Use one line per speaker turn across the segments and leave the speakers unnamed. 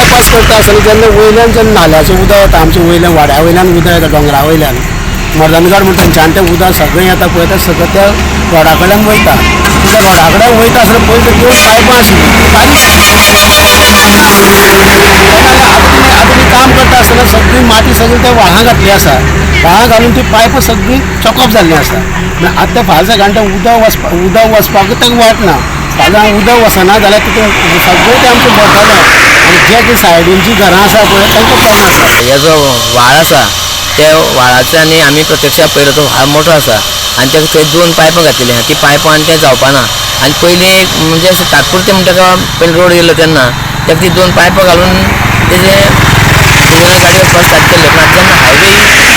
Bypass करता आसतना जेन्ना वयल्यान जेन्ना नाल्याचें उदक येता आमच्या वयल्यान वाड्या वयल्यान उदक येता डोंगरा वयल्यान मर्दानगड म्हणटा थंयच्यान तें उदक सगळें येता पळय तें सगळें त्या रोडा कडल्यान वयता त्या रोडा कडेन वयता आसतना पयलीं दोन पायपां आशिल्लीं आतां काम करता आसतना सगळी माती सगळी त्या व्हाळां घातली आसा व्हाळां घालून ती पायपां सगळीं चॉकअप जाल्लीं आसा आतां ते फाल्यां घंटा उदक वचपाक तें वटना फाल्यां उदक वचना जाल्यार तितून सगळें तें आमचें भरतलें आनी जे कितें सायडींचीं घरां आसा पळय तांकां प्रॉब्लम आसा
हे जो व्हाळ आसा त्या व्हाळाच्यानी आमी प्रत्यक्षात पळयलो तो व्हाळ मोठो आसा आनी ताका थंय दोन पायपां घातलेलीं आहा ती पायपां आनी तें जावपाना आनी पयलीं म्हणजे अशें तात्पुरतें म्हणटा पयलीं रोड येयलो तेन्ना ताका ती दोन पायपां घालून तेजें गाडी वचपाक स्टार्ट केल्लें पूण आतां जेन्ना हायवे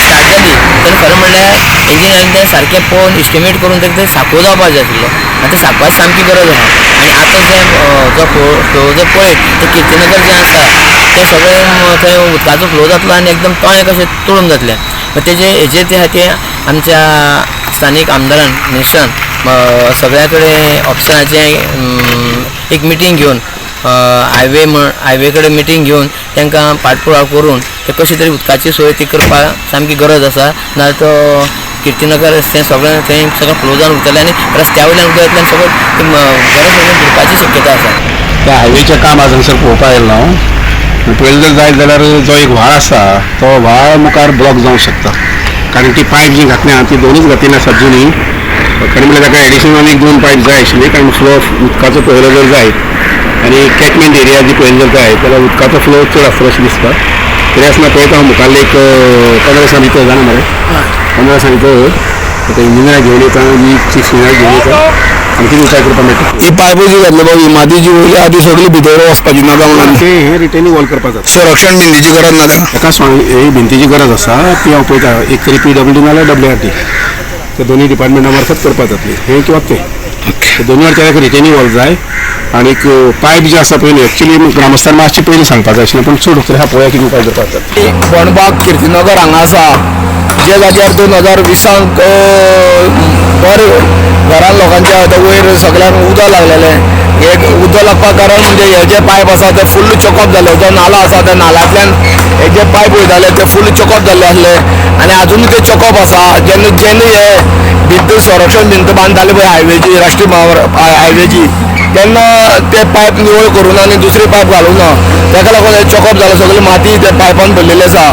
स्टार्ट जाली तेन्ना खरें म्हणल्यार इंजिनियरान तें सारकें पळोवन इस्टिमेट करून ताका तें सांकूळ जावपाक जाय आशिल्लो आनी तें सांकवाची सामकी गरज आहा आनी आतां जें जो फ्लो जो पळयत तें किर्तीनगर जें आसा तें सगळें थंय उदकाचो फ्लो जातलो आनी एकदम तोंय कशें तुळून जातलें तेजें हेजेर तें खातीर आमच्या स्थानीक आमदारान मिनिस्टरान सगळ्या कडेन ऑफिसरांचें एक मिटींग घेवन हायवे कडेन मिटींग घेवन तांकां पाठपुराव करून ते कशें तरी उदकाची सोय ती करपाक सामकी गरज आसा नाजाल्यार तो किर्तीनगर तें सगळें थंय सगळें फ्लो जावन उरतलें आनी रस्त्या वयल्यान उदक येतलें आनी सगळें बरें सगळें बुडपाची शक्यता आसा
त्या हायवेचें काम आज हांगसर पळोवपाक येयलो हांव पयलीं जर जायत जाल्यार जो एक व्हाळ आसा तो व्हाळ मुखार ब्लॉक जावंक शकता कारण ती पायप जी घातली आहा ती दोनूच घातली आसा जुनी खरें म्हणल्यार ताका एडिशनल एक दोन पायप जाय आशिल्ली कारण फ्लो उदकाचो पळयलो जर जायत आनी कॅचमेंट एरिया जी पळयली जर जाय जाल्यार उदकाचो फ्लो चड आसता अशें दिसता तरी आसतना पळयता हांव मुखाल्ले एक 15 दिसां भितर जाणा मरे 15 दिसां भितर आतां इंजिनियराक घेवन येता चीफ इंजिनियर घेवन येता आनी कितें उपाय करपाक मेळटा
ही पायपी जी घातली बाबा ही माती जी वयली आहा ती सगळी भितर वचपाची नाका म्हणून
हे रिटेनिंग वॉल करपाक जाता
संरक्षण भिंतीची गरज ना
ताका ही भिंतीची गरज आसा ती हांव पळयता एक तरी PWD नाल्यार WRT ते दोनूय डिपार्टमेंटा मार्फत करपाक जातली हे किंवा ते दोनूय वरच्या एक रिटेनिंग वॉल जाय आनी पायप जे आसा पयलीं एक्चुली ग्रामस्थान मातशें पयलीं सांगपाक जाय आशिल्लें पूण चड हा पळोवया कितें उपाय करपाक जाता
बणबाग किर्तीनगर हांगा आसा जे जाग्यार 2020 बरें घरान लोकांच्या आतां वयर सगळ्यांक उदक लागलेलें हे उदक लागपाक कारण म्हणजे हे जे पायप आसा ते फुल्ल चॉकअप जाले जो नालो आसा त्या नाल्यातल्यान हे जे पायप वयताले ते फुल्ल चॉकअप जाल्ले आसले आनी अजूनय ते चॉकअप आसा जेन्ना हे भिंत संरक्षण भिंत बांदताले पळय हायवेची राष्ट्रीय हायवेची तेन्ना ते पायप निवळ करून आनी दुसरे पायप घालूंक ना ताका लागून हे चॉकअप जालें सगळी माती त्या पायपान भरलेली आसा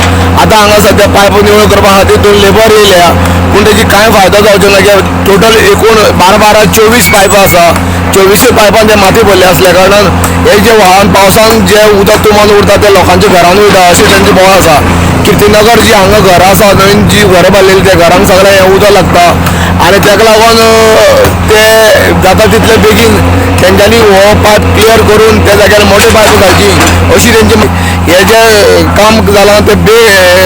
आतां हांगा सद्या पायप निवळ करपा खातीर 2 लेबर येयल्या पूण तेजी कांय फायदो जावचो ना कित्याक टोटल एकूण 12-24 पायपां आसा 24 पायपान ते माती भरले असल्या कारणान हे जे व्हाळान पावसान जे उदक तुंबून उरता ते लोकांच्या घरान वयता अशें तेंची बोवाळ आसा किर्तीनगर जी हांगा घरां आसा नवीन जी घरां बांदलेली त्या घरांक सगळें हे उदक लागता आनी ताका लागून ते जाता तितले बेगीन तेंच्यांनी हो पायप क्लियर करून त्या जाग्यार मोठे पायप घालची अशी तेंची हे जे काम जालां ते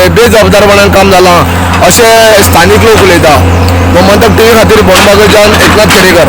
बेजबाबदारपणान काम जालां अशें स्थानीक लोक उलयता गोमंतक TV खातीर बणबागेच्यान एकनाथ खेडेकर.